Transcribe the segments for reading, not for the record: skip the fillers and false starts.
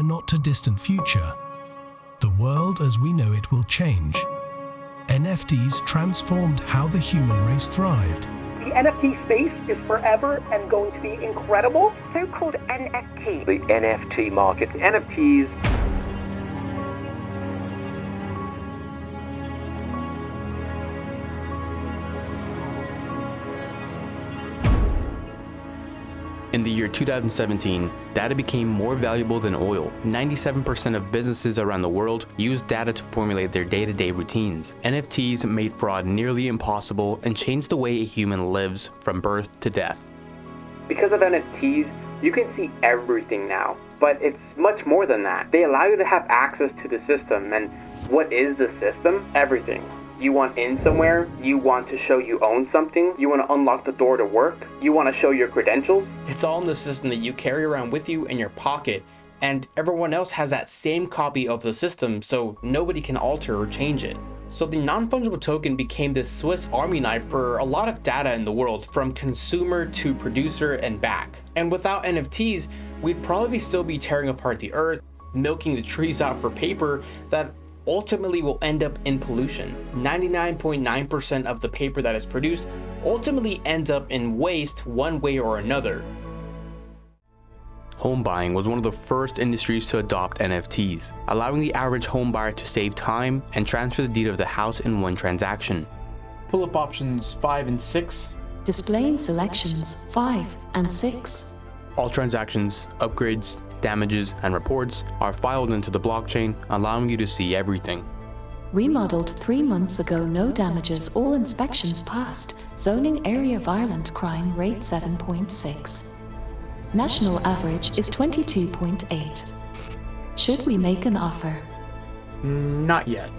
a not-too-distant future, the world as we know it will change. NFTs transformed how the human race thrived. The NFT space is forever and going to be incredible. So-called NFT. The NFT market. NFTs. In the year 2017, data became more valuable than oil. 97% of businesses around the world use data to formulate their day-to-day routines. NFTs made fraud nearly impossible and changed the way a human lives from birth to death. Because of NFTs, you can see everything now, but it's much more than that. They allow you to have access to the system, and what is the system? Everything. You want in somewhere, you want to show you own something, you want to unlock the door to work, you want to show your credentials. It's all in the system that you carry around with you in your pocket, and everyone else has that same copy of the system, so nobody can alter or change it. So the non-fungible token became this Swiss Army knife for a lot of data in the world, from consumer to producer and back. And without NFTs, we'd probably still be tearing apart the earth, milking the trees out for paper that ultimately will end up in pollution. 99.9% of the paper that is produced ultimately ends up in waste one way or another. Home buying was one of the first industries to adopt NFTs, allowing the average home buyer to save time and transfer the deed of the house in one transaction. Pull up options 5 and 6. Displaying selections 5 and 6. All transactions, upgrades, damages, and reports are filed into the blockchain, allowing you to see everything. Remodeled 3 months ago, no damages, all inspections passed. Zoning area violent crime rate 7.6. National average is 22.8. Should we make an offer? Not yet.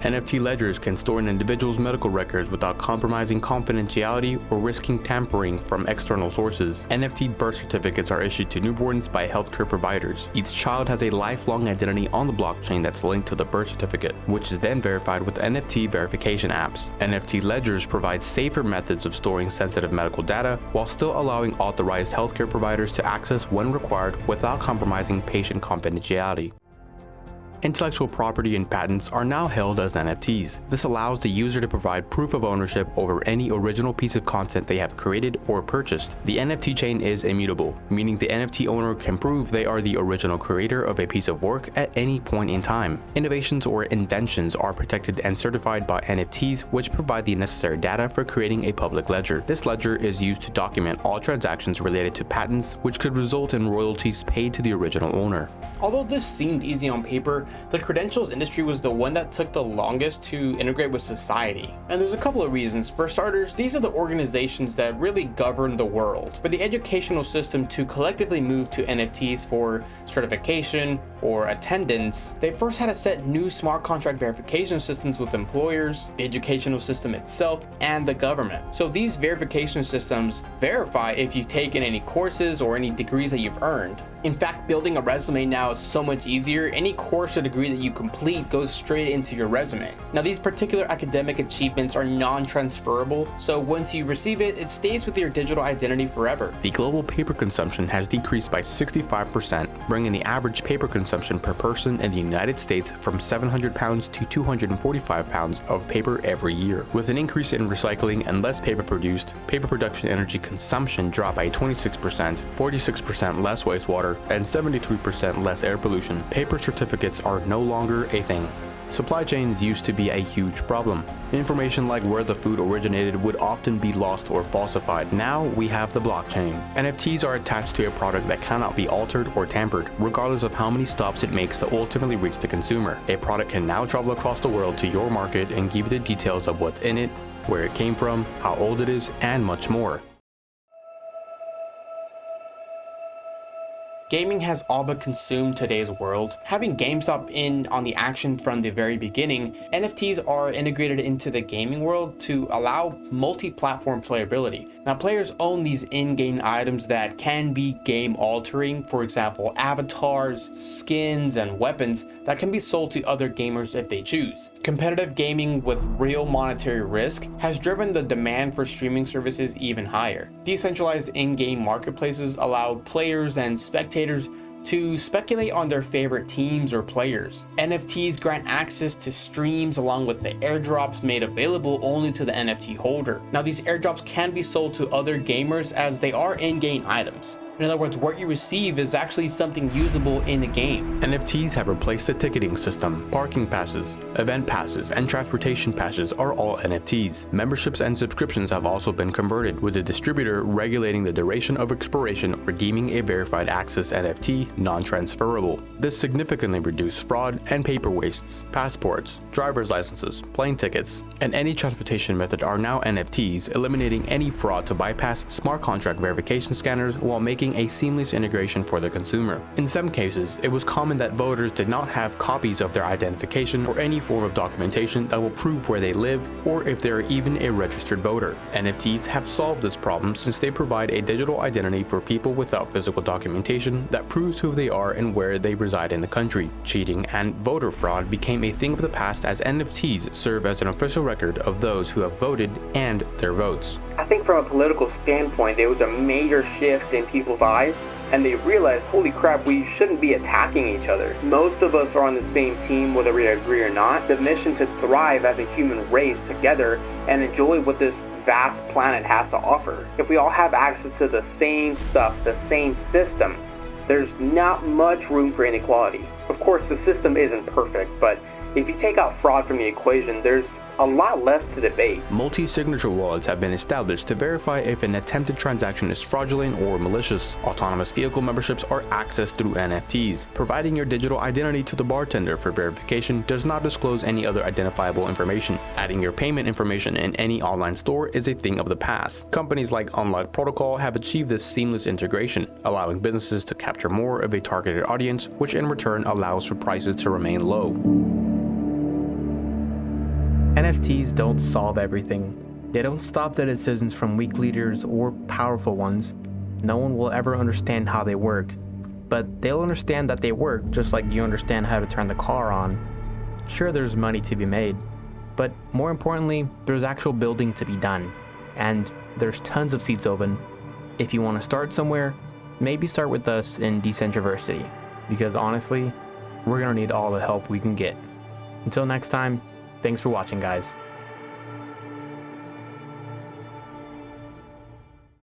NFT ledgers can store an individual's medical records without compromising confidentiality or risking tampering from external sources. NFT birth certificates are issued to newborns by healthcare providers. Each child has a lifelong identity on the blockchain that's linked to the birth certificate, which is then verified with NFT verification apps. NFT ledgers provide safer methods of storing sensitive medical data while still allowing authorized healthcare providers to access when required without compromising patient confidentiality. Intellectual property and patents are now held as NFTs. This allows the user to provide proof of ownership over any original piece of content they have created or purchased. The NFT chain is immutable, meaning the NFT owner can prove they are the original creator of a piece of work at any point in time. Innovations or inventions are protected and certified by NFTs, which provide the necessary data for creating a public ledger. This ledger is used to document all transactions related to patents, which could result in royalties paid to the original owner. Although this seemed easy on paper, the credentials industry was the one that took the longest to integrate with society. And there's a couple of reasons. For starters, these are the organizations that really govern the world. For the educational system to collectively move to NFTs for certification or attendance, they first had to set new smart contract verification systems with employers, the educational system itself, and the government. So these verification systems verify if you've taken any courses or any degrees that you've earned. In fact, building a resume now is so much easier. Any course or degree that you complete goes straight into your resume. Now, these particular academic achievements are non-transferable, so once you receive it, it stays with your digital identity forever. The global paper consumption has decreased by 65%, bringing the average paper consumption per person in the United States from 700 pounds to 245 pounds of paper every year. With an increase in recycling and less paper produced, paper production energy consumption dropped by 26%, 46% less wastewater, and 73% less air pollution. Paper certificates are no longer a thing. Supply chains used to be a huge problem. Information like where the food originated would often be lost or falsified. Now we have the blockchain. NFTs are attached to a product that cannot be altered or tampered, regardless of how many stops it makes to ultimately reach the consumer. A product can now travel across the world to your market and give you the details of what's in it, where it came from, how old it is, and much more. Gaming has all but consumed today's world. Having GameStop in on the action from the very beginning, NFTs are integrated into the gaming world to allow multi-platform playability. Now, players own these in-game items that can be game-altering, for example, avatars, skins, and weapons that can be sold to other gamers if they choose. Competitive gaming with real monetary risk has driven the demand for streaming services even higher. Decentralized in-game marketplaces allow players and spectators to speculate on their favorite teams or players. NFTs grant access to streams along with the airdrops made available only to the NFT holder. Now these airdrops can be sold to other gamers as they are in-game items. In other words, what you receive is actually something usable in the game. NFTs have replaced the ticketing system. Parking passes, event passes, and transportation passes are all NFTs. Memberships and subscriptions have also been converted, with the distributor regulating the duration of expiration or deeming a verified access NFT non-transferable. This significantly reduced fraud and paper wastes. Passports, driver's licenses, plane tickets, and any transportation method are now NFTs, eliminating any fraud to bypass smart contract verification scanners while making a seamless integration for the consumer. In some cases, it was common that voters did not have copies of their identification or any form of documentation that will prove where they live or if they are even a registered voter. NFTs have solved this problem since they provide a digital identity for people without physical documentation that proves who they are and where they reside in the country. Cheating and voter fraud became a thing of the past as NFTs serve as an official record of those who have voted and their votes. I think from a political standpoint, there was a major shift in people's eyes, and they realized, holy crap, we shouldn't be attacking each other. Most of us are on the same team, whether we agree or not. The mission to thrive as a human race together and enjoy what this vast planet has to offer. If we all have access to the same stuff, the same system, there's not much room for inequality. Of course, the system isn't perfect, but if you take out fraud from the equation, there's a lot less to debate. Multi-signature wallets have been established to verify if an attempted transaction is fraudulent or malicious. Autonomous vehicle memberships are accessed through NFTs. Providing your digital identity to the bartender for verification does not disclose any other identifiable information. Adding your payment information in any online store is a thing of the past. Companies like Unlock Protocol have achieved this seamless integration, allowing businesses to capture more of a targeted audience, which in return allows for prices to remain low. NFTs don't solve everything. They don't stop the decisions from weak leaders or powerful ones. No one will ever understand how they work, but they'll understand that they work just like you understand how to turn the car on. Sure, there's money to be made, but more importantly, there's actual building to be done, and there's tons of seats open. If you want to start somewhere, maybe start with us in Decentraversity, because honestly, we're gonna need all the help we can get. Until next time, thanks for watching, guys.